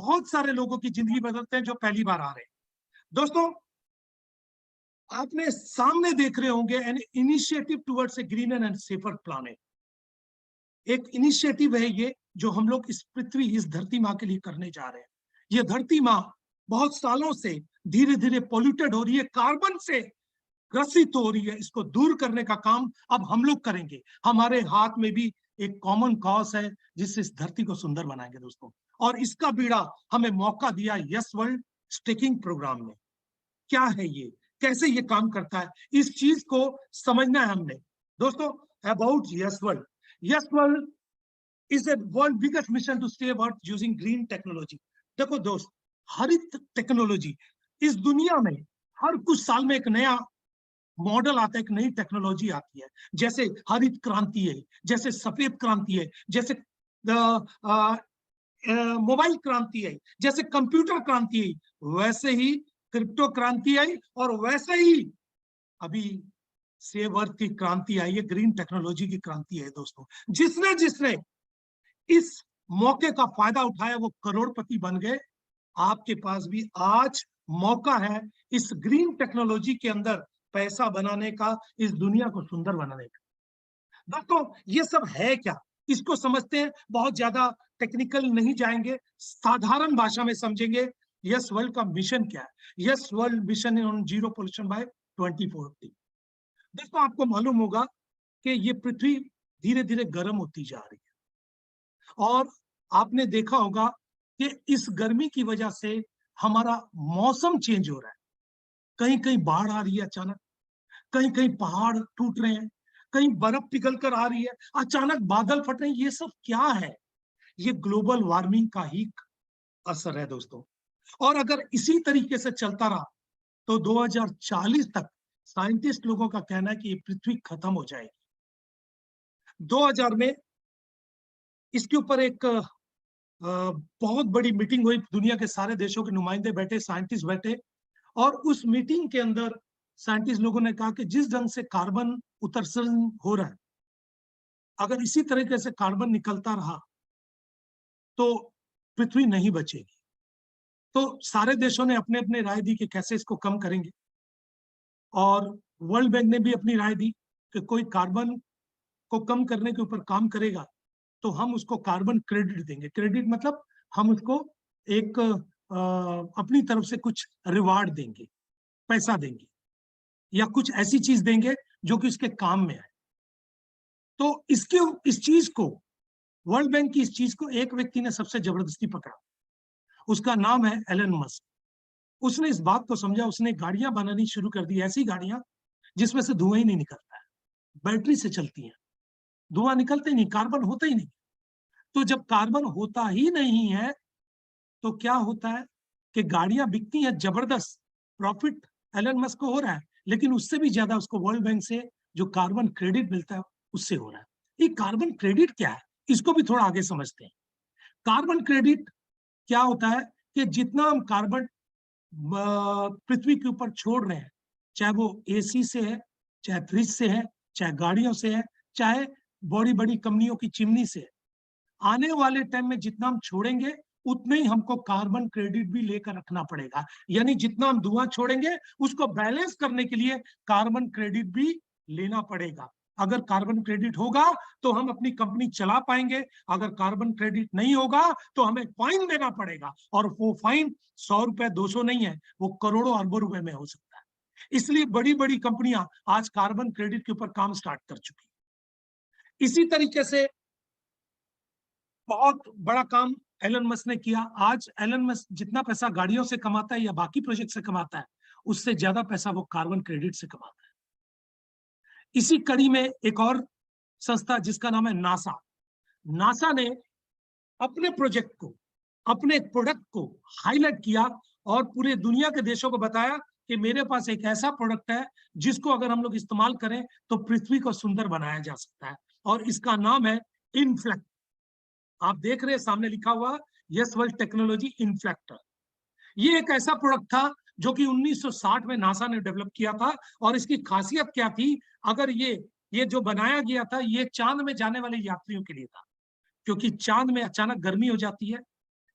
बहुत सारे लोगों की जिंदगी बदलते हैं जो पहली बार आ रहे हैं। दोस्तों, आपने सामने देख रहे होंगे an initiative towards a greener and safer planet. एक इनिशिएटिव है ये जो हम लोग इस पृथ्वी, इस धरती माँ के लिए करने जा रहे हैं। ये धरती माँ बहुत सालों से धीरे धीरे पोल्यूटेड हो रही है, कार्बन से ग्रसित हो रही है। इसको दूर करने का काम अब हम लोग करेंगे। हमारे हाथ में भी एक कॉमन कॉज है जिससे इस धरती को सुंदर बनाएंगे दोस्तों। और इसका बीड़ा हमें मौका दिया यस वर्ल्ड स्टेकिंग प्रोग्राम ने। क्या है ये, कैसे ये काम करता है, इस चीज को समझना है हमने दोस्तों। About Yes World, Yes World is a world biggest mission to save earth using green technology. देखो दोस्त, हरित टेक्नोलॉजी, इस दुनिया में हर कुछ साल में एक नया मॉडल आता है, एक नई टेक्नोलॉजी आती है। जैसे हरित क्रांति है, जैसे सफेद क्रांति है, जैसे मोबाइल क्रांति है, जैसे कंप्यूटर क्रांति है, वैसे ही क्रिप्टो क्रांति आई, और वैसे ही अभी सेव अर्थ की क्रांति आई है, ग्रीन टेक्नोलॉजी की क्रांति है दोस्तों। जिसने जिसने इस मौके का फायदा उठाया वो करोड़पति बन गए। आपके पास भी आज मौका है इस ग्रीन टेक्नोलॉजी के अंदर पैसा बनाने का, इस दुनिया को सुंदर बनाने का। दोस्तों, ये सब है क्या, इसको समझते हैं। बहुत ज्यादा टेक्निकल नहीं जाएंगे, साधारण भाषा में समझेंगे। यस वर्ल्ड का मिशन क्या है? Yes World mission on zero pollution by 2040। दोस्तों, आपको मालूम होगा कि ये पृथ्वी धीरे धीरे गर्म होती जा रही है, और आपने देखा होगा कि इस गर्मी की वजह से हमारा मौसम चेंज हो रहा है। कहीं कहीं बाढ़ आ रही है अचानक, कहीं कहीं पहाड़ टूट रहे हैं, कहीं बर्फ पिघल कर आ रही है, अचानक बादल फट रहे हैं। ये सब क्या है? ये ग्लोबल वार्मिंग का ही असर है दोस्तों। और अगर इसी तरीके से चलता रहा तो 2040 तक साइंटिस्ट लोगों का कहना है कि ये पृथ्वी खत्म हो जाएगी। 2000 में इसके ऊपर एक बहुत बड़ी मीटिंग हुई, दुनिया के सारे देशों के नुमाइंदे बैठे, साइंटिस्ट बैठे, और उस मीटिंग के अंदर साइंटिस्ट लोगों ने कहा कि जिस ढंग से कार्बन उत्सर्जन हो रहा है, अगर इसी तरीके से कार्बन निकलता रहा तो पृथ्वी नहीं बचेगी। तो सारे देशों ने अपने अपने राय दी कि कैसे इसको कम करेंगे, और वर्ल्ड बैंक ने भी अपनी राय दी कि कोई कार्बन को कम करने के ऊपर काम करेगा तो हम उसको कार्बन क्रेडिट देंगे। क्रेडिट मतलब हम उसको एक अपनी तरफ से कुछ रिवार्ड देंगे, पैसा देंगे, या कुछ ऐसी चीज देंगे जो कि उसके काम में आए। तो इस चीज को, वर्ल्ड बैंक की इस चीज को एक व्यक्ति ने सबसे जबरदस्ती पकड़ा। उसका नाम है एलन मस्क। उसने इस बात को समझा, उसने गाड़ियां बनानी शुरू कर दी, ऐसी गाड़ियां जिसमें से धुआं ही नहीं निकलता है, बैटरी से चलती हैं, धुआं निकलते ही नहीं, कार्बन होता ही नहीं। तो जब कार्बन होता ही नहीं है तो क्या होता है कि गाड़ियां बिकती हैं, जबरदस्त प्रॉफिट एलन मस्क को हो रहा है, लेकिन उससे भी ज्यादा उसको वर्ल्ड बैंक से जो कार्बन क्रेडिट मिलता है उससे हो रहा है। ये कार्बन क्रेडिट क्या है, इसको भी थोड़ा आगे समझते हैं। कार्बन क्रेडिट क्या होता है कि जितना हम कार्बन पृथ्वी के ऊपर छोड़ रहे हैं, चाहे वो एसी से है, चाहे फ्रिज से है, चाहे गाड़ियों से है, चाहे बड़ी बड़ी कंपनियों की चिमनी से है, आने वाले टाइम में जितना हम छोड़ेंगे उतने ही हमको कार्बन क्रेडिट भी लेकर रखना पड़ेगा। यानी जितना हम धुआं छोड़ेंगे उसको बैलेंस करने के लिए कार्बन क्रेडिट भी लेना पड़ेगा। अगर कार्बन क्रेडिट होगा तो हम अपनी कंपनी चला पाएंगे, अगर कार्बन क्रेडिट नहीं होगा तो हमें फाइन देना पड़ेगा, और वो फाइन 100 रुपए 200 नहीं है, वो करोड़ों अरबों रुपए में हो सकता है। इसलिए बड़ी बड़ी कंपनियां आज कार्बन क्रेडिट के ऊपर काम स्टार्ट कर चुकी है। इसी तरीके से बहुत बड़ा काम एलन मस्क ने किया। आज एलन मस्क जितना पैसा गाड़ियों से कमाता है या बाकी प्रोजेक्ट से कमाता है, उससे ज्यादा पैसा वो कार्बन क्रेडिट से कमाता है। इसी कड़ी में एक और संस्था जिसका नाम है नासा, नासा ने अपने प्रोजेक्ट को, अपने प्रोडक्ट को हाईलाइट किया और पूरे दुनिया के देशों को बताया कि मेरे पास एक ऐसा प्रोडक्ट है जिसको अगर हम लोग इस्तेमाल करें तो पृथ्वी को सुंदर बनाया जा सकता है, और इसका नाम है इनफ्लेक्ट। आप देख रहे हैं सामने लिखा हुआ यस वर्ल्ड टेक्नोलॉजी इनफ्लेक्टर। ये एक ऐसा प्रोडक्ट था जो कि 1960 में नासा ने डेवलप किया था, और इसकी खासियत क्या थी, अगर ये जो बनाया गया था ये चांद में जाने वाले यात्रियों के लिए था, क्योंकि चांद में अचानक गर्मी हो जाती है,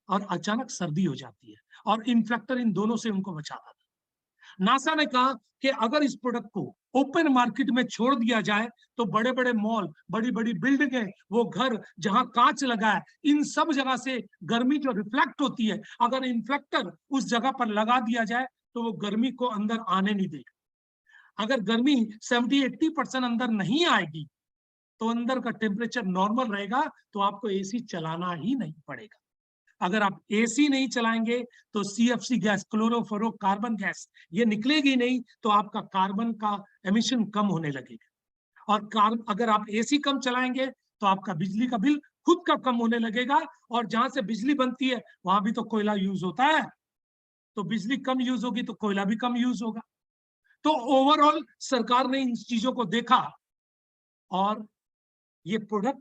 और अचानक सर्दी हो जाती है, और इन्फ्लेक्टर इन दोनों से उनको बचाता था। नासा ने कहा कि अगर इस प्रोडक्ट को ओपन मार्केट में छोड़ दिया जाए तो बड़े बड़े मॉल, बड़ी बड़ी बिल्डिंगें, वो घर जहां कांच लगा है, इन सब जगह से गर्मी जो रिफ्लेक्ट होती है, अगर इन्फ्लेक्टर उस जगह पर लगा दिया जाए तो वो गर्मी को अंदर आने नहीं देगा। अगर गर्मी 70-80% अंदर नहीं आएगी तो अंदर का टेम्परेचर नॉर्मल रहेगा, तो आपको एसी चलाना ही नहीं पड़ेगा। अगर आप एसी नहीं चलाएंगे तो सीएफसी गैस, क्लोरोफ्लोरोकार्बन गैस, ये निकलेगी नहीं, तो आपका कार्बन का एमिशन कम होने लगेगा। और अगर आप एसी कम चलाएंगे तो आपका बिजली का बिल खुद का कम होने लगेगा, और जहां से बिजली बनती है वहां भी तो कोयला यूज होता है, तो बिजली कम यूज होगी तो कोयला भी कम यूज होगा। तो ओवरऑल सरकार ने इन चीजों को देखा और ये प्रोडक्ट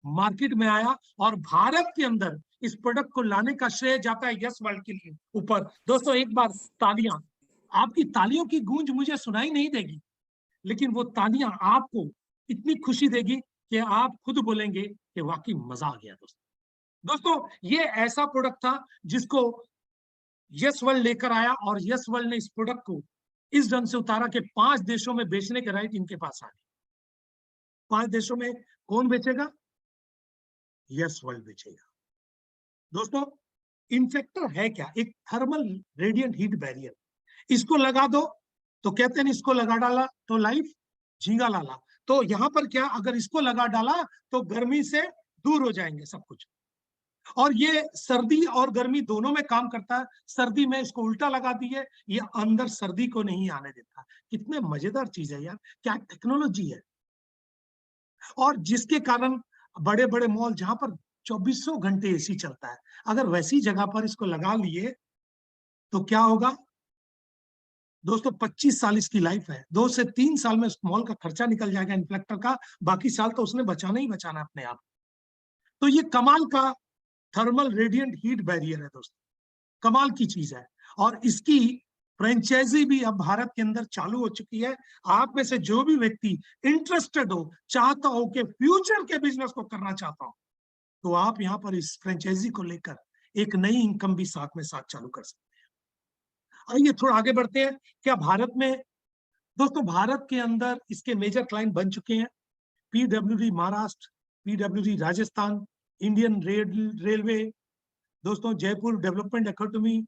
मार्केट में आया, और भारत के अंदर इस प्रोडक्ट को लाने का श्रेय जाता है यस वर्ल्ड के लिए ऊपर। दोस्तों एक बार तालियां, आपकी तालियों की गूंज मुझे सुनाई नहीं देगी, लेकिन वो तालियां आपको इतनी खुशी देगी कि आप खुद बोलेंगे कि वाकई मजा आ गया। दोस्तों ये ऐसा प्रोडक्ट था जिसको यस वर्ल्ड लेकर आया, और यस वर्ल्ड ने इस प्रोडक्ट को इस ढंग से उतारा कि 5 देशों में बेचने के राइट इनके पास आ गए। 5 देशों में कौन बेचेगा? यस वर्ल्ड बेचेगा। दोस्तों इन्फेक्टर है क्या? एक थर्मल रेडिएंट हीट बैरियर। इसको लगा दो तो कहते हैं इसको लगा डाला तो लाइफ झींगा लाला। तो यहां पर क्या, अगर इसको लगा डाला तो गर्मी से दूर हो जाएंगे सब कुछ, और ये सर्दी और गर्मी दोनों में काम करता है। सर्दी में इसको उल्टा लगा दिए, ये अंदर सर्दी को नहीं आने देता। कितने मजेदार चीज है यार, क्या टेक्नोलॉजी है। और जिसके कारण बड़े बड़े मॉल जहां पर 24 घंटे एसी चलता है, अगर वैसी जगह पर इसको लगा लिए तो क्या होगा दोस्तों? 25 साल इसकी लाइफ है। 2 से 3 साल में उस मॉल का खर्चा निकल जाएगा इन्फ्लेक्टर का, बाकी साल तो उसने बचाना ही बचाना अपने आप। तो ये कमाल का थर्मल रेडिएंट हीट बैरियर है दोस्तों, कमाल की चीज है। और इसकी फ्रेंचाइजी भी अब भारत के अंदर चालू हो चुकी है। आप में से जो भी व्यक्ति इंटरेस्टेड हो, चाहता हो कि फ्यूचर के बिजनेस को करना चाहता हो, तो आप यहाँ पर इस फ्रेंचाइजी को लेकर एक नई इनकम भी साथ में साथ चालू कर सकते हैं। आइए थोड़ा आगे बढ़ते हैं। क्या भारत में दोस्तों, भारत के अंदर इसके मेजर क्लाइंट बन चुके हैं PWD Maharashtra, PWD Rajasthan, Indian railway, दोस्तों Jaipur development academy,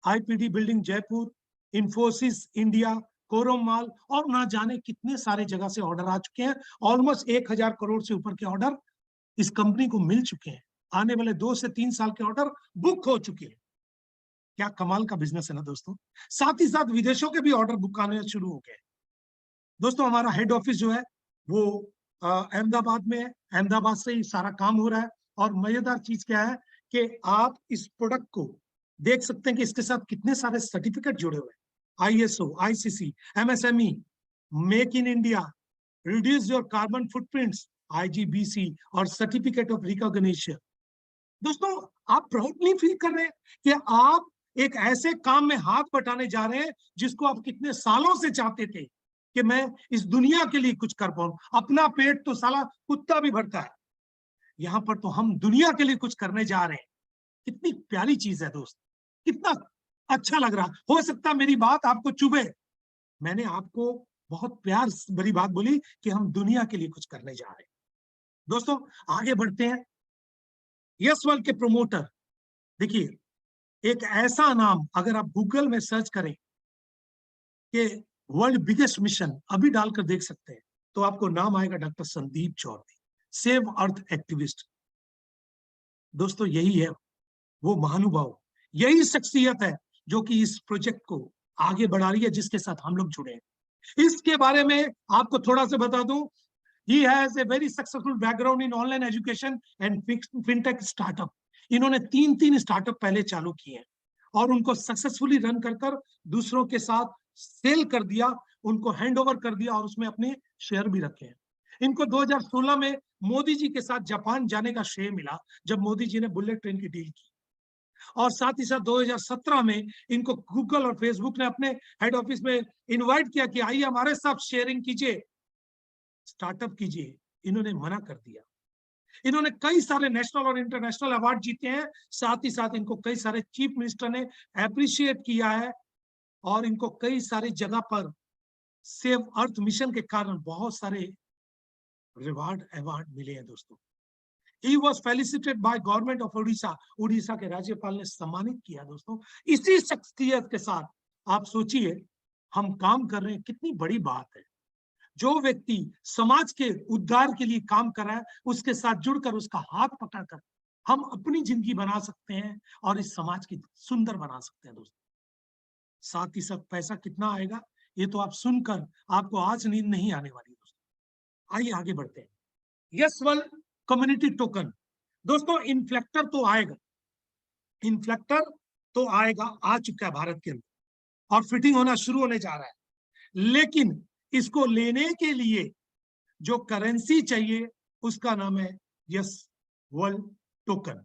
IPD building Jaipur, Infosys India, कोरोमाल, और ना जाने कितने सारे जगह से ऑर्डर आ चुके हैं। ऑलमोस्ट 1000 करोड़ से ऊपर के ऑर्डर इस कंपनी को मिल चुके हैं। आने वाले 2 से 3 साल के ऑर्डर बुक हो चुके हैं। क्या कमाल का बिजनेस है ना दोस्तों। साथ ही साथ विदेशों के भी ऑर्डर बुक आने शुरू हो गए। दोस्तों हमारा हेड ऑफिस जो है वो अहमदाबाद में है, अहमदाबाद से ही सारा काम हो रहा है। और मजेदार चीज क्या है कि आप इस प्रोडक्ट को देख सकते हैं कि इसके साथ कितने सारे सर्टिफिकेट जुड़े हुए हैं। ISO, ICC, MSME, make in India, reduce your carbon footprints, IGBC, और सर्टिफिकेट ऑफ रिकॉग्निशन। दोस्तों आप प्राउड नहीं फील कर रहे हैं कि आप एक ऐसे काम में हाथ बटाने जा रहे हैं जिसको आप कितने सालों से चाहते थे कि मैं इस दुनिया के लिए कुछ कर पाऊं। अपना पेट तो साला कुत्ता भी भरता है, यहां पर तो हम दुनिया के लिए कुछ करने जा रहे हैं। कितनी प्यारी चीज है दोस्त, कितना अच्छा लग रहा। हो सकता मेरी बात आपको चुभे, मैंने आपको बहुत प्यार भरी बात बोली कि हम दुनिया के लिए कुछ करने जा रहे हैं। दोस्तों आगे बढ़ते हैं। यस वर्ल्ड के प्रोमोटर, देखिए एक ऐसा नाम अगर आप गूगल में सर्च करें कि वर्ल्ड बिगेस्ट मिशन, अभी डालकर देख सकते हैं, तो आपको नाम आएगा doctor Sandeep Chaudhary, save earth activist. दोस्तों यही है वो महानुभाव, यही शख्सियत है जो कि इस प्रोजेक्ट को आगे बढ़ा रही है, जिसके साथ हम लोग जुड़े हैं। इसके बारे में आपको थोड़ा सा बता दूं, he has a very successful background in online education and fintech startup। इन्होंने 3 स्टार्टअप पहले चालू किए हैं और उनको सक्सेसफुली रन कर दूसरों के साथ सेल कर दिया, उनको हैंड ओवर कर दिया और उसमें अपने शेयर भी रखे हैं। इनको 2016 में मोदी जी के साथ जापान जाने का श्रेय मिला, जब मोदी जी ने बुलेट ट्रेन की डील की। और साथ ही साथ 2017 में इनको गूगल और फेसबुक ने अपने हेड ऑफिस में इनवाइट किया कि आइए हमारे साथ शेयरिंग कीजिए, स्टार्टअप कीजिए। इन्होंने मना कर दिया। इन्होंने कई सारे नेशनल और इंटरनेशनल अवार्ड जीते हैं, साथ ही साथ इनको कई सारे चीफ मिनिस्टर ने अप्रिशिएट किया है, और इनको कई सारी जगह पर सेव अर्थ मिशन के कारण बहुत सारे रिवार्ड अवार्ड मिले हैं दोस्तों। He was felicitated by government of Orissa, Orissa के राज्यपाल ने सम्मानित किया दोस्तों। इसी शख्सियत के साथ आप सोचिए हम काम कर रहे हैं, कितनी बड़ी बात है। जो व्यक्ति समाज के उद्धार के लिए काम कर रहा है, उसके साथ जुड़कर उसका हाथ पकड़कर हम अपनी जिंदगी बना सकते हैं और इस समाज की सुंदर बना सकते हैं दोस्तों। साथ ही साथ पैसा कितना आएगा ये तो आप सुनकर आपको आज नींद नहीं आने वाली दोस्तों। आइए आगे बढ़ते हैं। यस वर्ल्ड कम्युनिटी टोकन दोस्तों, इन्फ्लेक्टर तो आएगा, इन्फ्लेक्टर तो आएगा, आ चुका है भारत के अंदर और फिटिंग होना शुरू होने जा रहा है, लेकिन इसको लेने के लिए जो करेंसी चाहिए उसका नाम है यस वर्ल्ड टोकन।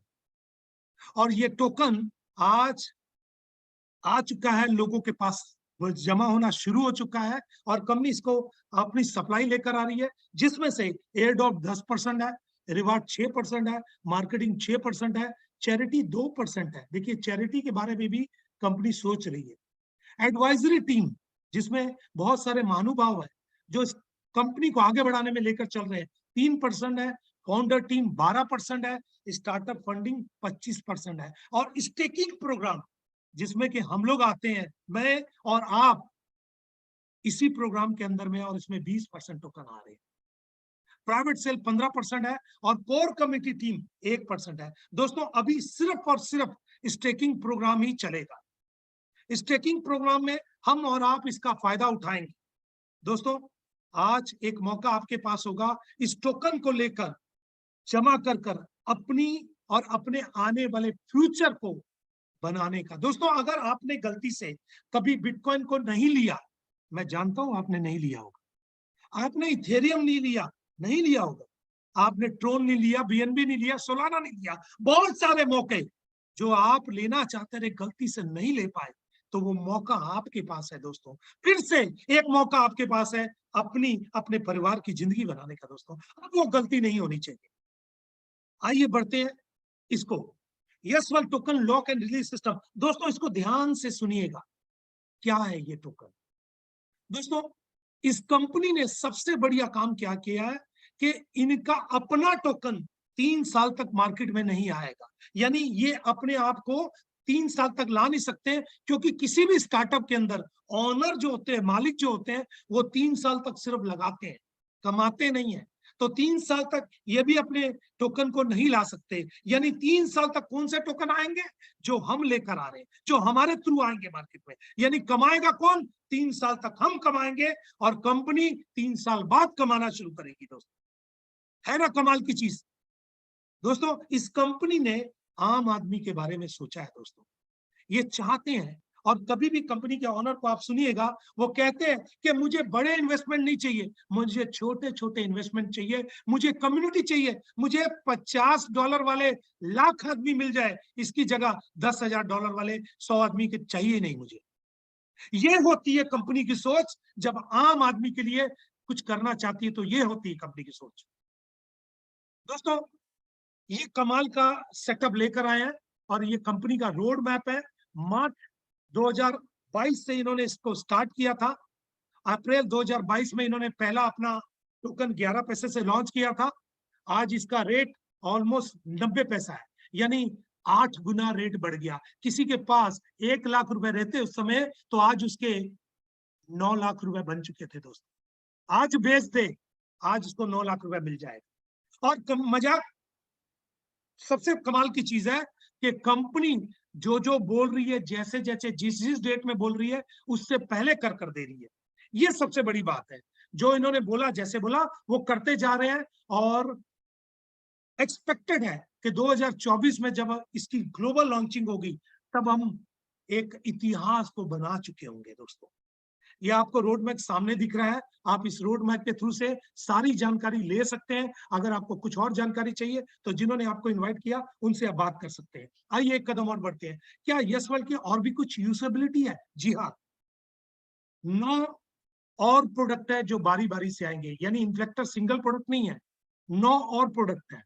और ये टोकन आज आ चुका है, लोगों के पास वो जमा होना शुरू हो चुका है और कंपनी इसको अपनी सप्लाई लेकर आ रही है, जिसमें से एयर ड्रॉप 10% है, रिवार्ड 6% है, मार्केटिंग 6% है, चैरिटी 2% है। देखिए चैरिटी के बारे में भी कंपनी सोच रही है। एडवाइजरी टीम जिसमें बहुत सारे महानुभाव है जो इस कंपनी को आगे बढ़ाने में लेकर चल रहे हैं, 3% है, फाउंडर टीम 12% है, स्टार्टअप फंडिंग 25% है, और स्टेकिंग प्रोग्राम जिसमें कि हम लोग आते हैं, मैं और आप इसी प्रोग्राम के अंदर में, और इसमें 20% टोकन आ रहे हैं। प्राइवेट सेल 15% है और कोर कमिटी टीम 1% है। दोस्तों अभी सिर्फ और सिर्फ स्टेकिंग प्रोग्राम ही चलेगा। स्टेकिंग प्रोग्राम में हम और आप इसका फायदा उठाएंगे। दोस्तों आज एक मौका आपके पास होगा इस टोकन को लेकर जमा कर अपनी और अपने आने वाले फ्यूचर को बनाने का। दोस्तों अगर आपने गलती से कभी बिटकॉइन को नहीं लिया, मैं जानता हूं आपने नहीं लिया होगा, आपने इथेरियम नहीं लिया, नहीं लिया होगा, आपने ट्रोन नहीं लिया, बीएनबी नहीं लिया, सोलाना नहीं लिया, बहुत सारे मौके जो आप लेना चाहते थे गलती से नहीं ले पाए, तो वो मौका आपके पास है दोस्तों। फिर से एक मौका आपके पास है अपने परिवार की जिंदगी बनाने का दोस्तों। अब वो गलती नहीं होनी चाहिए। आइए बढ़ते हैं इसको, yes world token lock and release system. दोस्तों इसको ध्यान से सुनिएगा, क्या है ये टोकन। दोस्तों इस कंपनी ने सबसे बढ़िया काम क्या किया है कि इनका अपना टोकन 3 साल तक मार्केट में नहीं आएगा, यानी ये अपने आप को 3 साल तक ला नहीं सकते, क्योंकि किसी भी स्टार्टअप के अंदर ऑनर जो होते हैं, मालिक जो होते हैं, वो 3 साल तक सिर्फ लगाते हैं, कमाते नहीं है। तो 3 साल तक ये भी अपने टोकन को नहीं ला सकते, यानी 3 साल तक कौन से टोकन आएंगे, जो हम लेकर आ रहे हैं, जो हमारे थ्रू आएंगे मार्केट में। यानी कमाएगा कौन, 3 साल तक हम कमाएंगे और कंपनी 3 साल बाद कमाना शुरू करेगी। दोस्तों है ना कमाल की चीज। दोस्तों इस कंपनी ने आम आदमी के बारे में सोचा है दोस्तों। ये चाहते हैं, और कभी भी कंपनी के ऑनर को आप सुनिएगा, वो कहते हैं कि मुझे बड़े इन्वेस्टमेंट नहीं चाहिए, मुझे छोटे छोटे इन्वेस्टमेंट चाहिए, मुझे कम्युनिटी चाहिए, मुझे $50 वाले लाख आदमी मिल जाए, इसकी जगह $10,000 वाले 100 आदमी के चाहिए नहीं मुझे। ये होती है कंपनी की सोच। जब आम आदमी के लिए कुछ करना चाहती है तो ये होती है कंपनी की सोच। दोस्तों ये कमाल का सेटअप लेकर आए हैं और ये कंपनी का रोड मैप है। मार्च 2022 से इन्होंने इसको स्टार्ट किया था। अप्रैल 2022 में इन्होंने पहला अपना टोकन 11 पैसे से लॉन्च किया था। आज इसका रेट ऑलमोस्ट 90 पैसा है, यानी 8 गुना रेट बढ़ गया। किसी के पास 1 लाख रुपए रहते उस समय, तो आज उसके 9 लाख रुपए बन चुके थे दोस्तों। आज बेच दे, आज उसको 9 लाख रुपए मिल जाएगा। और मजाक सबसे कमाल की चीज है कि कंपनी जो बोल रही है, जैसे जैसे जिस डेट में बोल रही है, उससे पहले कर दे रही है। ये सबसे बड़ी बात है। जो इन्होंने बोला, जैसे बोला वो करते जा रहे हैं। और एक्सपेक्टेड है कि 2024 में जब इसकी ग्लोबल लॉन्चिंग होगी, तब हम एक इतिहास को बना चुके होंगे दोस्तों। ये आपको रोड मैप सामने दिख रहा है, आप इस रोड मैप के थ्रू से सारी जानकारी ले सकते हैं। अगर आपको कुछ और जानकारी चाहिए तो जिन्होंने आपको इनवाइट किया उनसे आप बात कर सकते हैं। आइए एक कदम और बढ़ते हैं। क्या यस वर्ल्ड की और भी कुछ यूजेबिलिटी है? जी हाँ, 9 और प्रोडक्ट है जो बारी बारी से आएंगे, यानी इन्फ्लेक्टर सिंगल प्रोडक्ट नहीं है, 9 और प्रोडक्ट है।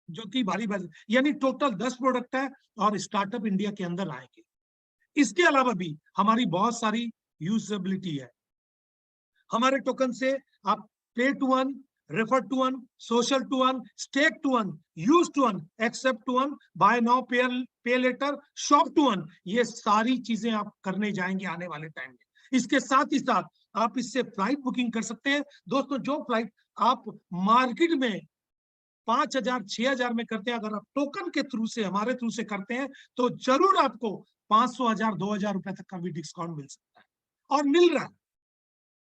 जो कि भारी भारी, यानी टोटल 10 प्रोडक्ट है और स्टार्टअप इंडिया के अंदर आएंगे। इसके अलावा भी हमारी बहुत सारी यूजेबिलिटी है। हमारे टोकन से आप pay to earn, refer to earn, social to earn, stake to earn, use to earn, accept to earn, buy now pay later, shop to earn, ये सारी चीजें आप करने जाएंगे आने वाले टाइम में। इसके साथ ही साथ आप इससे फ्लाइट बुकिंग कर सकते हैं। दोस्तों, जो फ्लाइट आप मार्केट में 5,000 6,000 में करते हैं, अगर आप टोकन के थ्रू से, हमारे थ्रू से करते हैं, तो जरूर आपको 500, 1000, 2000 रुपए तक का भी डिस्काउंट मिल सकता है, और मिल रहा है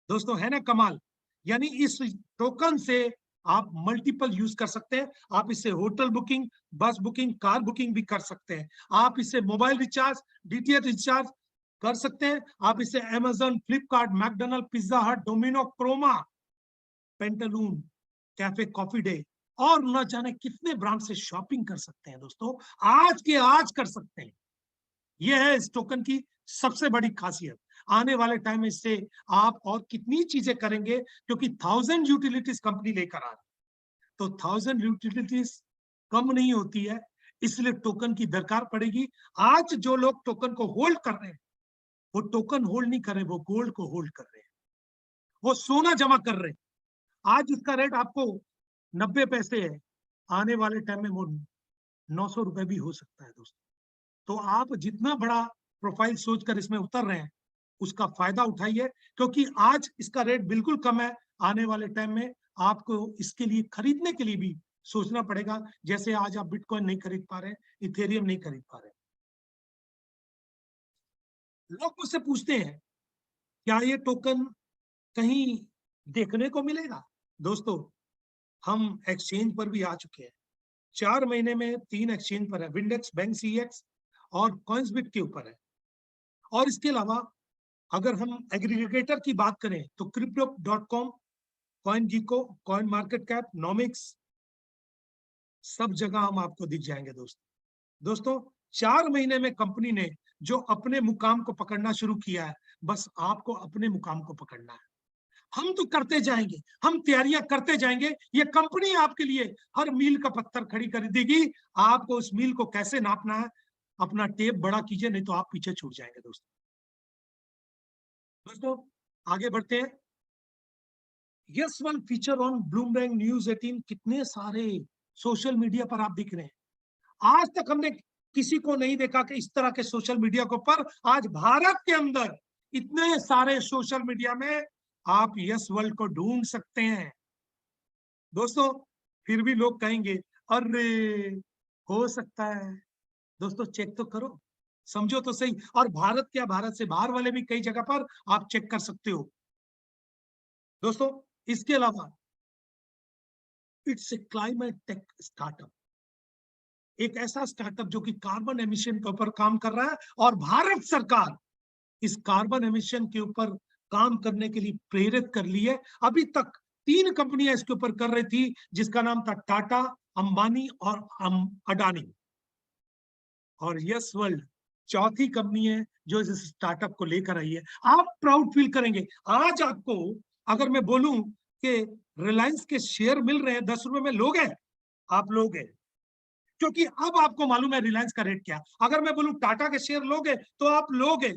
दोस्तों, है ना कमाल। यानी इस टोकन से आप मल्टीपल यूज कर सकते हैं। आप इससे होटल बुकिंग, बस बुकिंग, कार बुकिंग भी कर सकते हैं। आप इससे मोबाइल रिचार्ज, डीटीएच रिचार्ज कर सकते हैं। आप इससे Amazon, Flipkart, McDonald, pizza hut, Domino, Croma, Pantaloon, cafe coffee day और न जाने कितने ब्रांड से शॉपिंग कर सकते हैं दोस्तों, आज के आज कर सकते हैं। यह है इस टोकन की सबसे बड़ी खासियत। आने वाले टाइम में इससे आप और कितनी चीजें करेंगे, क्योंकि 1000 यूटिलिटीज कंपनी लेकर आ रही, तो 1000 यूटिलिटीज कम नहीं होती है, इसलिए टोकन की दरकार पड़ेगी। आज जो लोग टोकन को होल्ड कर रहे हैं, वो टोकन होल्ड नहीं कर रहे, वो गोल्ड को होल्ड कर रहे हैं, वो सोना जमा कर रहे हैं। आज इसका रेट आपको 90 पैसे है, आने वाले टाइम में वो 900 रुपए भी हो सकता है दोस्तों। तो आप जितना बड़ा प्रोफाइल सोचकर इसमें उतर रहे हैं, उसका फायदा उठाइए, क्योंकि आज इसका रेट बिल्कुल कम है। आने वाले टाइम में आपको इसके लिए खरीदने के लिए भी सोचना पड़ेगा। जैसे आज आप बिटकॉइन नहीं खरीद पा रहे, इथेरियम नहीं खरीद पा रहे। लोग मुझसे पूछते हैं, क्या ये टोकन कहीं देखने को मिलेगा? दोस्तों, हम एक्सचेंज पर भी आ चुके हैं। 4 महीने में 3 एक्सचेंज पर है, विंडेक्स, बैंक सीएक्स और कॉइन्सबिट के ऊपर है। और इसके अलावा अगर हम एग्रीगेटर की बात करें तो crypto.com, CoinGecko, coin market cap, Nomics, सब जगह हम आपको दिख जाएंगे दोस्तों 4 महीने में कंपनी ने जो अपने मुकाम को पकड़ना शुरू किया है, बस आपको अपने मुकाम को पकड़ना है। हम तो करते जाएंगे, हम तैयारियां करते जाएंगे, ये कंपनी आपके लिए हर मील का पत्थर खड़ी कर देगी। आपको उस मील को कैसे नापना है, अपना टेप बड़ा कीजिए, नहीं तो आप पीछे छूट जाएंगे दोस्तों। आगे बढ़ते हैं। Yes one feature on Bloomberg news 18, कितने सारे सोशल मीडिया पर आप दिख रहे हैं। आज तक हमने किसी को नहीं देखा कि इस तरह के सोशल मीडिया के ऊपर, आज भारत के अंदर इतने सारे सोशल मीडिया में आप यस वर्ल्ड को ढूंढ सकते हैं दोस्तों। फिर भी लोग कहेंगे अरे हो सकता है, दोस्तों चेक तो करो, समझो तो सही। और भारत क्या, भारत से बाहर वाले भी कई जगह पर आप चेक कर सकते हो दोस्तों। इसके अलावा it's a climate tech startup, एक ऐसा स्टार्टअप जो कि कार्बन एमिशन के ऊपर काम कर रहा है, और भारत सरकार इस कार्बन एमिशन के ऊपर काम करने के लिए प्रेरित कर ली है। अभी तक 3 कंपनियां इसके ऊपर कर रही थी, जिसका नाम था टाटा, अंबानी और अडानी, और यस वर्ल्ड चौथी कंपनी है जो इस स्टार्टअप को लेकर आई है। आप प्राउड फील करेंगे। आज आपको अगर मैं बोलूं कि रिलायंस के शेयर मिल रहे हैं 10 रुपए में, लोगे? आप लोगे, क्योंकि अब आपको मालूम है रिलायंस का रेट क्या। अगर मैं बोलूं टाटा के शेयर लोगे तो आप लोगे।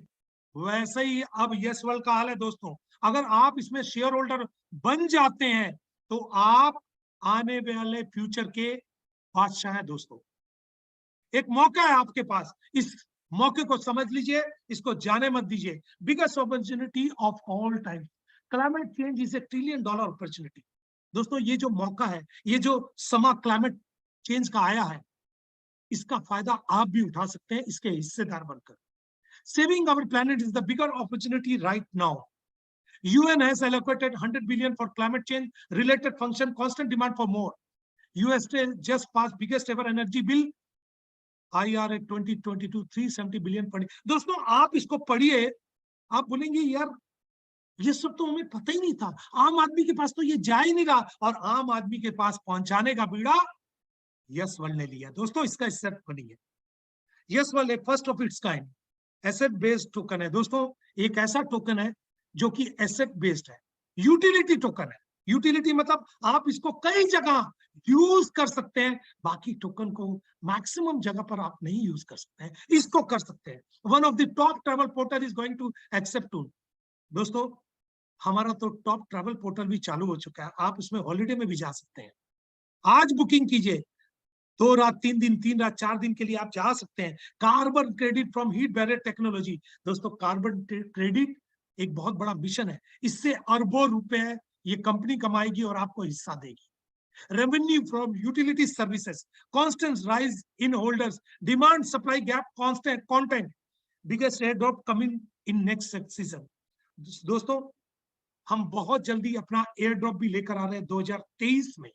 वैसे ही अब यस वर्ल्ड का हाल है दोस्तों। अगर आप इसमें शेयर होल्डर बन जाते हैं तो आप आने वाले फ्यूचर के बादशाह हैं दोस्तों। एक मौका है आपके पास, इस मौके को समझ लीजिए, इसको जाने मत दीजिए। Biggest opportunity of all time, climate change is a $1 trillion opportunity. दोस्तों, ये जो मौका है, ये जो समा क्लाइमेट चेंज का आया है, इसका फायदा आप भी उठा सकते हैं, इसके हिस्सेदार बनकर। Saving our planet is the bigger opportunity right now. UN has allocated 100 billion for climate change related function, constant demand for more. USA just passed biggest ever energy bill, IRA 2022, 370 billion fund. दोस्तों, आप इसको पढ़िए, आप बोलेंगे यार ये सब तो हमें पता ही नहीं था, आम आदमी के पास तो ये जा ही नहीं रहा, और आम आदमी के पास पहुंचाने का बीड़ा यस वर्ल्ड ने लिया दोस्तों। इसका एसेट बनिए। यस वर्ल्ड एक first of its kind asset based token है दोस्तों। एक ऐसा टोकन है जो कि एसेट बेस्ड है, यूटिलिटी टोकन है। यूटिलिटी मतलब आप इसको कई जगह यूज कर सकते हैं, बाकी टोकन को मैक्सिमम जगह पर आप नहीं यूज कर सकते हैं, इसको कर सकते हैं। One of the top travel portal is going to accept tool. दोस्तों, हमारा तो टॉप ट्रैवल पोर्टल भी चालू हो चुका है, आप उसमें हॉलिडे में भी जा सकते हैं। आज बुकिंग कीजिए, 2 रात 3 दिन, 3 रात 4 दिन के लिए आप जा सकते हैं। Carbon credit from heat barrier technology. दोस्तों, कार्बन क्रेडिट एक बहुत बड़ा मिशन है, इससे अरबों रुपए ये कंपनी कमाएगी और आपको हिस्सा देगी। Revenue from utility services, constant rise in holders, demand supply gap constant content, biggest air drop coming in next season. दोस्तों, हम बहुत जल्दी अपना एयर ड्रॉप भी लेकर आ रहे हैं 2023 में।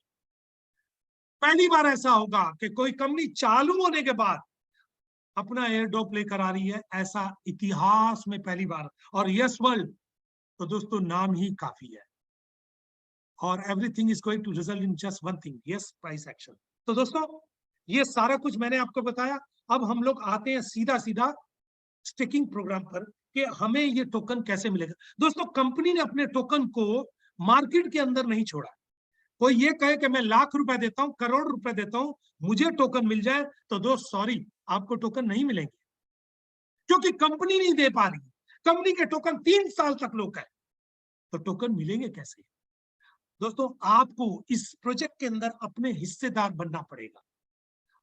पहली बार ऐसा होगा कि कोई कंपनी चालू होने के बाद अपना एयर ड्रॉप लेकर आ रही है, ऐसा इतिहास में पहली बार। और यस वर्ल्ड तो दोस्तों नाम ही काफी है, और everything is going to result in just one thing, Yes price action. तो दोस्तों, ये सारा कुछ मैंने आपको बताया। अब हम लोग आते हैं सीधा सीधा स्टेकिंग प्रोग्राम पर कि हमें ये टोकन कैसे मिलेगा। दोस्तों, कंपनी ने अपने टोकन को मार्केट के अंदर नहीं छोड़ा। कोई ये कहे कि मैं लाख रुपए देता हूं, करोड़ रुपए देता हूं, मुझे टोकन मिल जाए, तो दोस्त सॉरी, आपको टोकन नहीं मिलेंगे, क्योंकि कंपनी नहीं दे पा रही। कंपनी के टोकन 3 साल तक लोग है, तो टोकन मिलेंगे कैसे? दोस्तों, आपको इस प्रोजेक्ट के अंदर अपने हिस्सेदार बनना पड़ेगा।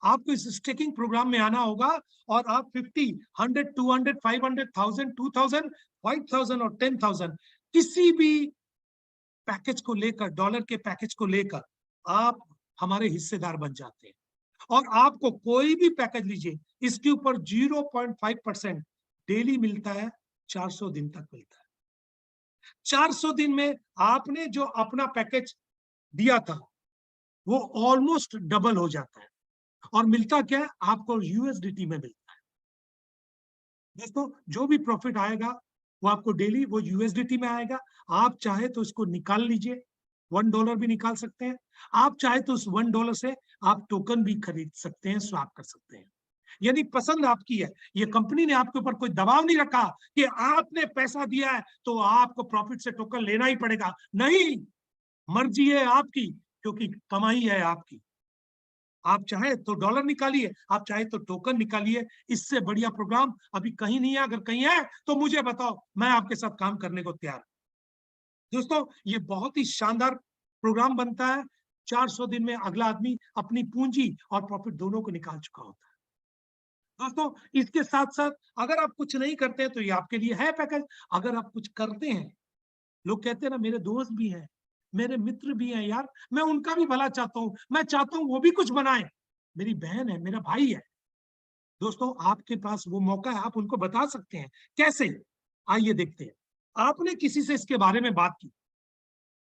आपको इस स्टेकिंग प्रोग्राम में आना होगा, और आप 50, 100, 200, 500, 1000, 2000, 5000 और 10,000 किसी भी पैकेज को लेकर, डॉलर के पैकेज को लेकर आप हमारे हिस्सेदार बन जाते हैं। और आपको कोई भी पैकेज लीजिए, इसके ऊपर 0.5% डेली मिलता है, 400 दिन तक मिलता है। 400 दिन में आपने जो अपना पैकेज दिया था वो ऑलमोस्ट डबल हो जाता है। और मिलता क्या है आपको? यूएसडीटी में मिलता है। दोस्तों, जो भी प्रॉफिट आएगा वो आपको डेली वो यूएसडीटी में आएगा। आप चाहे तो इसको निकाल लीजिए, $1 भी निकाल सकते हैं। आप चाहे तो उस $1 से आप टोकन भी खरीद सकते हैं, स्वैप कर सकते हैं। यानी पसंद आपकी है। ये कंपनी ने आपके ऊपर कोई दबाव नहीं रखा कि आपने पैसा दिया है तो आपको प्रॉफिट से टोकन लेना ही पड़ेगा। नहीं, मर्जी है आपकी, क्योंकि कमाई है आपकी। आप चाहे तो डॉलर निकालिए, आप चाहे तो टोकन निकालिए। इससे बढ़िया प्रोग्राम अभी कहीं नहीं है। अगर कहीं है तो मुझे बताओ, मैं आपके साथ काम करने को तैयार हूं। दोस्तों, ये बहुत ही शानदार प्रोग्राम बनता है। 400 दिन में अगला आदमी अपनी पूंजी और प्रॉफिट दोनों को निकाल चुका होता है। दोस्तों, इसके साथ साथ अगर आप कुछ नहीं करते हैं तो ये आपके लिए है पैकेज। अगर आप कुछ करते हैं, लोग कहते हैं ना, मेरे दोस्त भी हैं, मेरे मित्र भी हैं यार, मैं उनका भी भला चाहता हूं, मैं चाहता हूं वो भी कुछ बनाए, मेरी बहन है, मेरा भाई है। दोस्तों, आपके पास वो मौका है, आप उनको बता सकते हैं। कैसे? आइए देखते हैं। आपने किसी से इसके बारे में बात की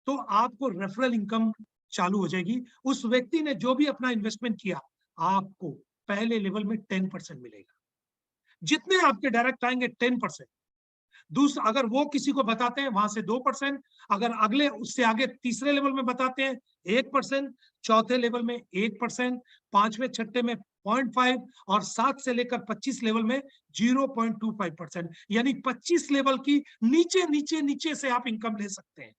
तो आपको रेफरल इनकम चालू हो जाएगी। उस व्यक्ति ने जो भी अपना इन्वेस्टमेंट किया, आपको पहले लेवल में 10% मिलेगा। जितने आपके डायरेक्ट आएंगे 10%। दूसरा, अगर वो किसी को बताते हैं, वहां से 2%। अगर अगले उससे आगे तीसरे लेवल में बताते हैं, 1%। चौथे लेवल में 1%। पांचवें छठे में 0.5, और 7 से लेकर 25 लेवल में 0.25%। यानी 25 लेवल की नीचे नीचे नीचे से आप इनकम ले सकते हैं।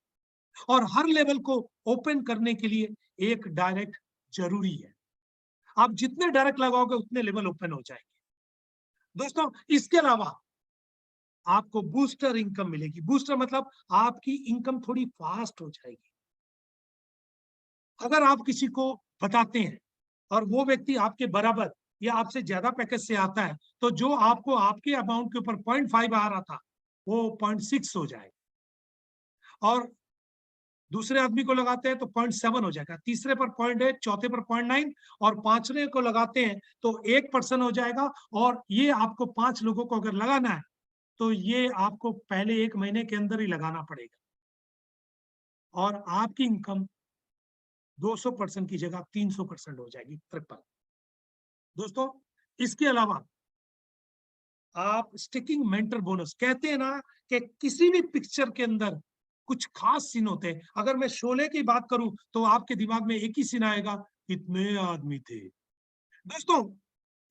और हर लेवल को ओपन करने के लिए एक डायरेक्ट जरूरी है। आप जितने डायरेक्ट लगाओगे उतने लेवल ओपन हो जाएंगे। दोस्तों, इसके अलावा आपको बूस्टर इनकम मिलेगी। बूस्टर मतलब आपकी इनकम थोड़ी फास्ट हो जाएगी। अगर आप किसी को बताते हैं और वो व्यक्ति आपके बराबर या आपसे ज्यादा पैकेज से आता है, तो जो आपको आपके अमाउंट के ऊपर 0.5 आ रहा था वो 0.6 हो जाएगा। और दूसरे आदमी को लगाते हैं तो 0.7 हो जाएगा, तीसरे पर 0.8, चौथे पर 0.9, और पांचवे को लगाते हैं तो 1% हो जाएगा। और ये आपको 5 लोगों को अगर लगाना है तो ये आपको पहले 1 महीने के अंदर ही लगाना पड़ेगा, और आपकी इनकम 200% की जगह 300% हो जाएगी, 53। दोस्तों, इसके अलावा आप स्टिकिंग मेंटर बोनस, कहते हैं ना कि किसी भी पिक्चर के अंदर कुछ खास सीन होते हैं। अगर मैं शोले की बात करूं तो आपके दिमाग में एक ही सीन आएगा, कितने आदमी थे। दोस्तों,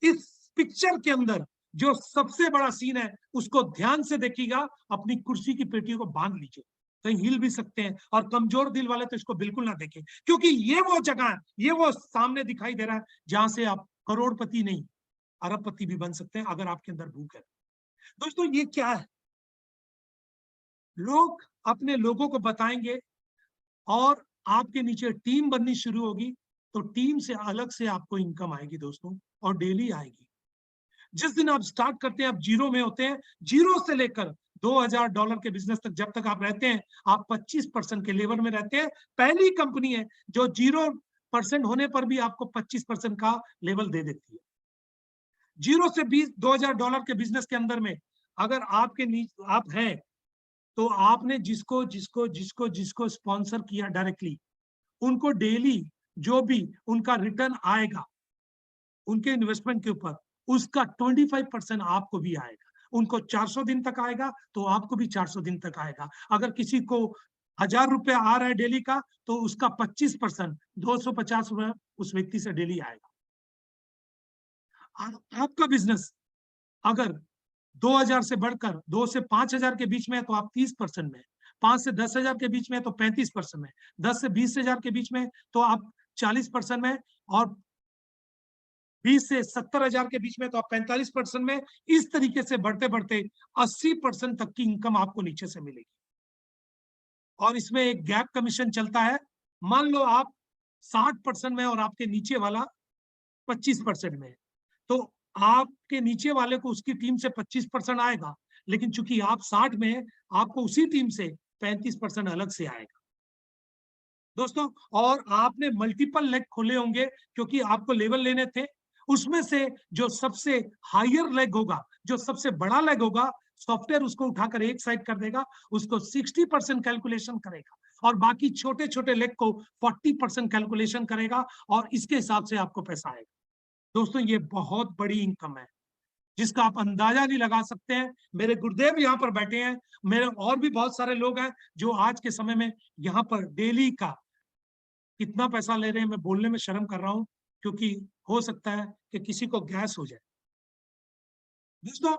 इस पिक्चर के अंदर जो सबसे बड़ा सीन है उसको ध्यान से देखिएगा, अपनी कुर्सी की पेटियों को बांध लीजिए। कहीं हिल भी सकते हैं, और कमजोर दिल वाले तो इसको बिल्कुल ना देखें, क्योंकि ये वो जगह है, ये वो सामने दिखाई दे रहा है जहां से आप करोड़पति नहीं अरबपति भी बन सकते हैं अगर आपके अंदर भूख है। दोस्तों ये क्या है, लोग अपने लोगों को बताएंगे और आपके नीचे टीम बननी शुरू होगी, तो टीम से अलग से आपको इनकम आएगी दोस्तों, और डेली आएगी। जिस दिन आप स्टार्ट करते हैं आप जीरो में होते हैं, जीरो से लेकर $2000 के बिजनेस तक जब तक आप रहते हैं, आप 25% के लेवल में रहते हैं। पहली कंपनी है जो 0% होने पर भी आपको 25% का लेवल दे देती है। 0 से 2000 $2000 के बिजनेस के अंदर में अगर आपके नीचे आप हैं, तो आपने जिसको जिसको जिसको जिसको स्पॉन्सर किया डायरेक्टली, उनको डेली जो भी उनका रिटर्न आएगा उनके इन्वेस्टमेंट के ऊपर, उसका 25% आपको भी आएगा। उनको 400 दिन तक आएगा तो आपको भी 400 दिन तक आएगा। अगर किसी को 1000 रुपया आ रहा है डेली का, तो उसका 25% 250 रुपया उस व्यक्ति से डेली आएगा। आपका बिजनेस अगर 2000 से बढ़कर 2 से 5000 के बीच में है तो आप 30% में, 5 से 10,000 के बीच में तो 35% में, 10 से 20,000 के बीच में तो आप 40% में, और 20 से 70,000 के बीच में तो आप 45% में। इस तरीके से बढ़ते बढ़ते 80% तक की इनकम आपको नीचे से मिलेगी। और इसमें एक गैप कमीशन चलता है। मान लो आप 60% में और आपके नीचे वाला 25% में, तो आपके नीचे वाले को उसकी टीम से 25% आएगा, लेकिन चूंकि आप 60 में हैं, आपको उसी टीम से 35% अलग से आएगा दोस्तों। और आपने मल्टीपल लेग खोले होंगे क्योंकि आपको लेवल लेने थे। उसमें से जो सबसे हायर लेग होगा, जो सबसे बड़ा लेग होगा, सॉफ्टवेयर उसको उठाकर एक साइड कर देगा, उसको 60% कैलकुलेशन करेगा, और बाकी छोटे छोटे लेग को 40% कैलकुलेशन करेगा, और इसके हिसाब से आपको पैसा आएगा। दोस्तों ये बहुत बड़ी इनकम है जिसका आप अंदाजा नहीं लगा सकते हैं। मेरे गुरुदेव यहाँ पर बैठे हैं, मेरे और भी बहुत सारे लोग हैं जो आज के समय में यहाँ पर डेली का कितना पैसा ले रहे हैं मैं बोलने में शर्म कर रहा हूं, क्योंकि हो सकता है कि किसी को गैस हो जाए। दोस्तों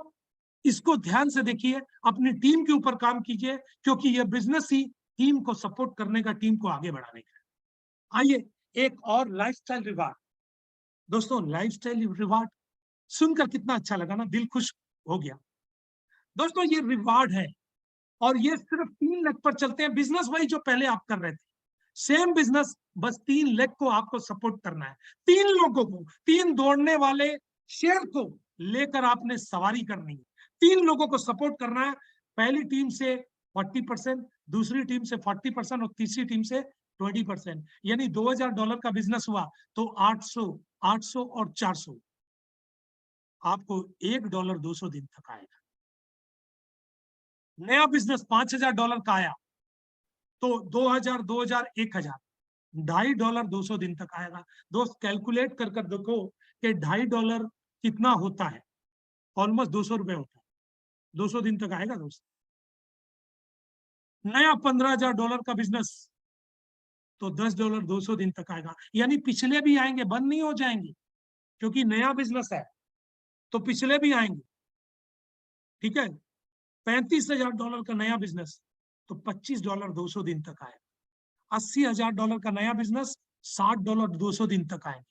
इसको ध्यान से देखिए, अपनी टीम के ऊपर काम कीजिए, क्योंकि यह बिजनेस ही टीम को सपोर्ट करने का, टीम को आगे बढ़ाने का। आइए एक और लाइफस्टाइल रिवार्ड। दोस्तों लाइफस्टाइल रिवार्ड सुनकर कितना अच्छा लगा ना, दिल खुश हो गया। दोस्तों ये रिवार्ड है, और ये सिर्फ 3 लेग पर चलते हैं। बिजनेस वही जो पहले आप कर रहे थे, सेम बिजनेस, बस 3 लेग को आपको सपोर्ट करना है। 3 लोगों को, 3 दौड़ने वाले शेर को लेकर आपने सवारी करनी है। 3 लोगों को सपोर्ट करना है। पहली टीम से 40%, दूसरी टीम से 40% और तीसरी टीम से 20%। यानी $2000 का बिजनेस हुआ तो 800, 800 और 400, आपको $1 200 दिन तक आएगा। नया बिजनेस $5000 का आया तो 2000, 2000, 1000, $2.5 200 दिन तक आएगा। दोस्त कैलकुलेट कर कर देखो कि $2.5 कितना होता है, ऑलमोस्ट 200 रुपए होता है। 200 दिन तक आएगा दोस्त। नया $15,000 का बिजनेस तो $10 200 दिन तक आएगा। यानी पिछले भी आएंगे, बंद नहीं हो जाएंगे, क्योंकि नया बिजनेस है तो पिछले भी आएंगे। ठीक है, $35,000 का नया बिजनेस तो $25 200 दिन तक आएगा। $80,000 का नया बिजनेस $60 200 दिन तक आएंगे।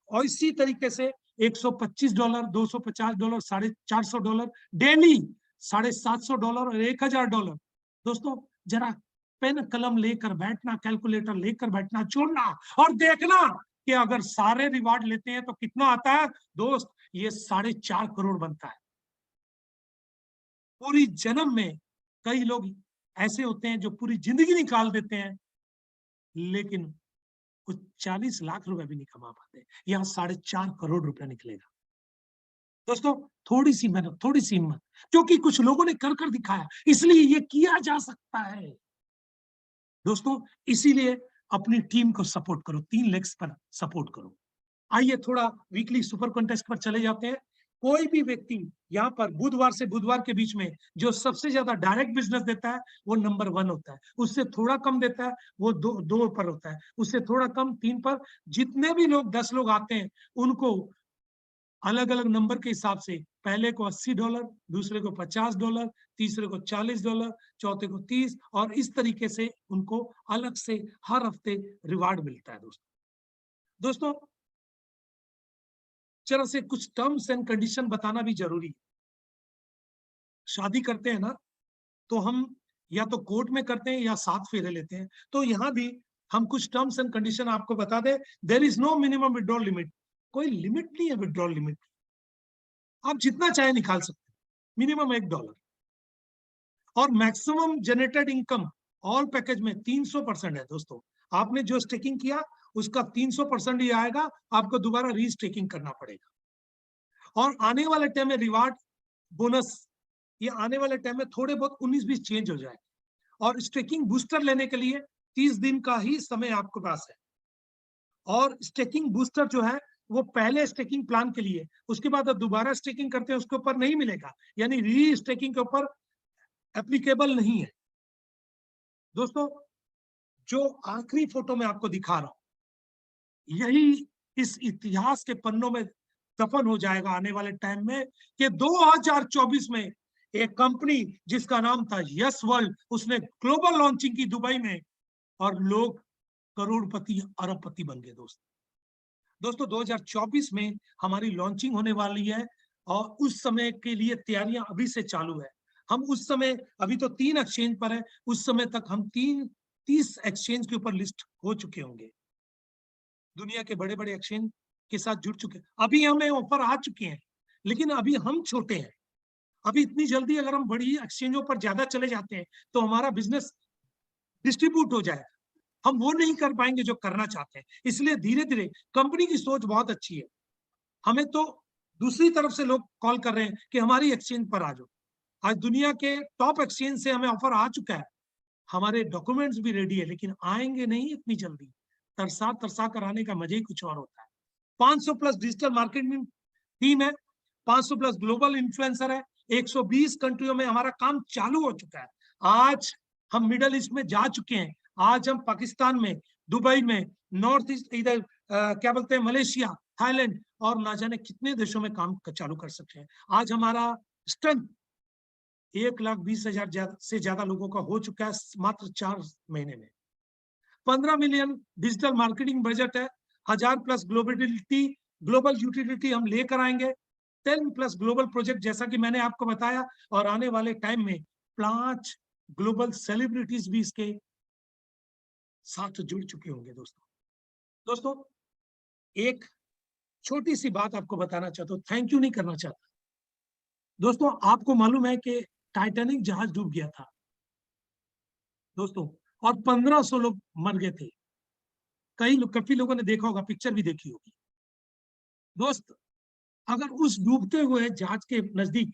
और इसी तरीके से $125, $250, $450 डेली, $750 और $1000। दोस्तों जरा पेन कलम लेकर बैठना, कैलकुलेटर लेकर बैठना, जोड़ना और देखना कि अगर सारे रिवार्ड लेते हैं तो कितना आता है। दोस्त ये 4.5 करोड़ बनता है पूरी जन्म में। कई लोग ऐसे होते हैं जो पूरी जिंदगी निकाल देते हैं, लेकिन कुछ 40 लाख रुपए भी नहीं कमा पाते। यहाँ 4.5 करोड़ रुपया निकलेगा। दोस्तों थोड़ी सी मेहनत, थोड़ी सी हिम्मत, क्योंकि कुछ लोगों ने कर कर दिखाया, इसलिए ये किया जा सकता है। दोस्तों इसीलिए अपनी टीम को सपोर्ट करो, 3 लेग्स पर सपोर्ट करो। आइए थोड़ा वीकली सुपर कॉन्टेस्ट पर चले जाते हैं। कोई भी व्यक्ति यहाँ पर बुधवार से बुधवार के बीच में जो सबसे ज्यादा डायरेक्ट बिजनेस देता है वो नंबर 1 होता है। उससे थोड़ा कम देता है वो 2 पर होता है, उससे थोड़ा कम 3 पर। जितने भी लोग 10 लोग आते हैं उनको अलग अलग नंबर के हिसाब से, पहले को $80, दूसरे को $50, तीसरे को $40, चौथे को 30, और इस तरीके से उनको अलग से हर हफ्ते रिवार्ड मिलता है। दोस्तों जरा से कुछ टर्म्स एंड कंडीशन बताना भी जरूरी है। शादी करते हैं ना, तो हम या तो कोर्ट में करते हैं या 7 फेरे लेते हैं। तो यहाँ भी हम कुछ टर्म्स एंड कंडीशन आपको बता दें। There is no minimum withdrawal limit, कोई लिमिट नहीं है विड्रॉल लिमिट, आप जितना चाहे निकाल सकते हैं, मिनिमम $1। और maximum generated income all package में 300% है। दोस्तों आपने जो स्टेकिंग किया उसका 300% ही आएगा, आपको दोबारा रीस्टेकिंग करना पड़ेगा। और आने वाले टाइम में रिवार्ड बोनस, ये आने वाले टाइम में थोड़े बहुत 19-20 चेंज हो जाए। और स्टेकिंग बूस्टर लेने के लिए 30 दिन का ही समय आपके पास है। और स्टेकिंग बूस्टर जो है वो पहले स्टेकिंग प्लान के लिए, उसके बाद अब दोबारा स्टेकिंग करते हैं उसके ऊपर नहीं मिलेगा, यानी री स्टेकिंग के ऊपर एप्लीकेबल नहीं है। दोस्तों जो आखिरी फोटो में आपको दिखा रहा हूं, यही इस इतिहास के पन्नों में दफन हो जाएगा आने वाले टाइम में, कि 2024 में एक कंपनी जिसका नाम था यस वर्ल्ड, उसने ग्लोबल लॉन्चिंग की दुबई में, और लोग करोड़पति अरबपति बन गए। दोस्तों 2024 में हमारी लॉन्चिंग होने वाली है, और उस समय के लिए तैयारियां अभी से चालू है। हम उस समय, अभी तो 3 एक्सचेंज पर है, उस समय तक हम 30 एक्सचेंज के ऊपर लिस्ट हो चुके होंगे, दुनिया के बड़े बड़े एक्सचेंज के साथ जुड़ चुके हैं। अभी हमें ऑफर आ चुके हैं, लेकिन अभी हम छोटे हैं। अभी इतनी जल्दी अगर हम बड़ी एक्सचेंजों पर ज्यादा चले जाते हैं तो हमारा बिजनेस डिस्ट्रीब्यूट हो जाए, हम वो नहीं कर पाएंगे जो करना चाहते हैं। इसलिए धीरे धीरे, कंपनी की सोच बहुत अच्छी है, हमें तो दूसरी तरफ से लोग कॉल कर रहे हैं कि हमारी एक्सचेंज पर आ जाओ। आज दुनिया के टॉप एक्सचेंज से हमें ऑफर आ चुका है, हमारे डॉक्यूमेंट्स भी रेडी है, लेकिन आएंगे नहीं इतनी जल्दी। तरसा तरसा कर आने का मजा ही कुछ और होता है। 500 प्लस डिजिटल मार्केटिंग टीम है, 500 प्लस ग्लोबल इन्फ्लुएंसर है, 120 कंट्रियों में हमारा काम चालू हो चुका है। आज हम मिडल ईस्ट में जा चुके हैं, आज हम पाकिस्तान में, दुबई में, नॉर्थ ईस्ट, इधर क्या बोलते हैं, मलेशिया, थाईलैंड, और ना जाने कितने देशों में काम चालू कर सकते हैं। आज हमारा स्ट्रेंथ 1,20,000 से ज्यादा लोगों का हो चुका है मात्र 4 महीने में। 15 मिलियन डिजिटल मार्केटिंग बजट है, 1000 प्लस ग्लोबल यूटिलिटी हम लेकर आएंगे, 10 प्लस ग्लोबल प्रोजेक्ट जैसा कि मैंने आपको बताया, और आने वाले टाइम में 5 ग्लोबल सेलिब्रिटीज भी इसके साथ जुड़ चुके होंगे। दोस्तों एक छोटी सी बात आपको बताना चाहता हूँ, थैंक यू नहीं करना चाहता। दोस्तों आपको मालूम है कि टाइटैनिक जहाज डूब गया था दोस्तों, और 1500 लोग मर गए थे। काफी लोगों ने देखा होगा, पिक्चर भी देखी होगी। दोस्त अगर उस डूबते हुए जहाज के नजदीक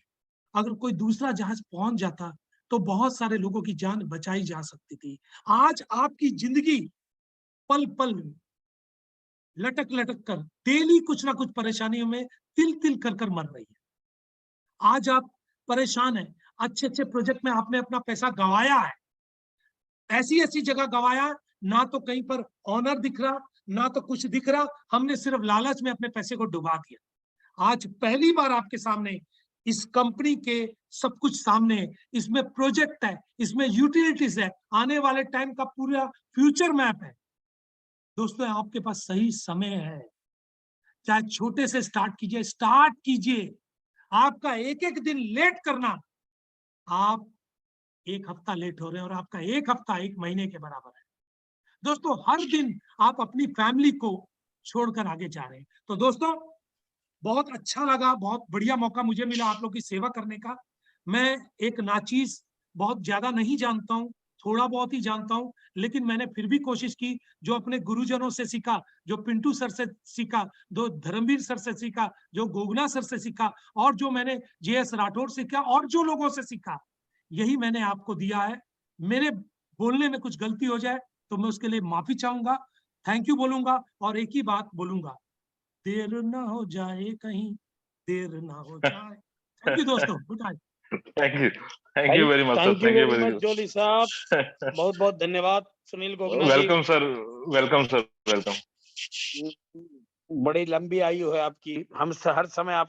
अगर कोई दूसरा जहाज पहुंच जाता तो बहुत सारे लोगों की जान बचाई जा सकती थी। आज आपकी जिंदगी पल पल लटक लटक कर डेली कुछ ना कुछ परेशानियों में तिल तिल कर कर मर रही है। आज आप परेशान हैं, अच्छे अच्छे प्रोजेक्ट में आपने अपना पैसा गंवाया है, ऐसी ऐसी जगह गंवाया, ना तो कहीं पर ऑनर दिख रहा, ना तो कुछ दिख रहा, हमने सिर्फ लालच में अपने पैसे को डुबा दिया। आज पहली बार आपके सामने इस कंपनी के सब कुछ सामने है, इसमें प्रोजेक्ट है, इसमें यूटिलिटीज है, आने वाले टाइम का पूरा फ्यूचर मैप है। दोस्तों आपके पास सही समय है, चाहे छोटे से स्टार्ट कीजिए। आपका एक एक दिन लेट करना, आप एक हफ्ता लेट हो रहे हैं, और आपका एक हफ्ता 1 महीने के बराबर है। दोस्तों हर दिन आप अपनी फैमिली को छोड़कर आगे जा रहे हैं। तो दोस्तों बहुत अच्छा लगा, बहुत बढ़िया मौका मुझे मिला आप लोग की सेवा करने का। मैं एक नाचीज बहुत ज्यादा नहीं जानता हूँ, थोड़ा बहुत ही जानता हूँ, लेकिन मैंने फिर भी कोशिश की, जो अपने गुरुजनों से सीखा, जो पिंटू सर से सीखा, जो धर्मवीर सर से सीखा, जो गोगना सर से सीखा, और जो मैंने JS राठौर से सीखा, और जो लोगों से सीखा, यही मैंने आपको दिया है। मेरे बोलने में कुछ गलती हो जाए तो मैं उसके लिए माफी चाहूंगा, थैंक यू बोलूंगा, और एक ही बात बोलूंगा, देर ना हो जाए कहीं, देर ना हो जाए। थैंक यू दोस्तों, good night. Thank you very much sir, thank you very much Jolly साहब, बहुत बहुत धन्यवाद Sunil Gogna ji. Welcome sir, welcome sir, welcome. बड़ी लंबी आयु है आपकी, हम हर समय आप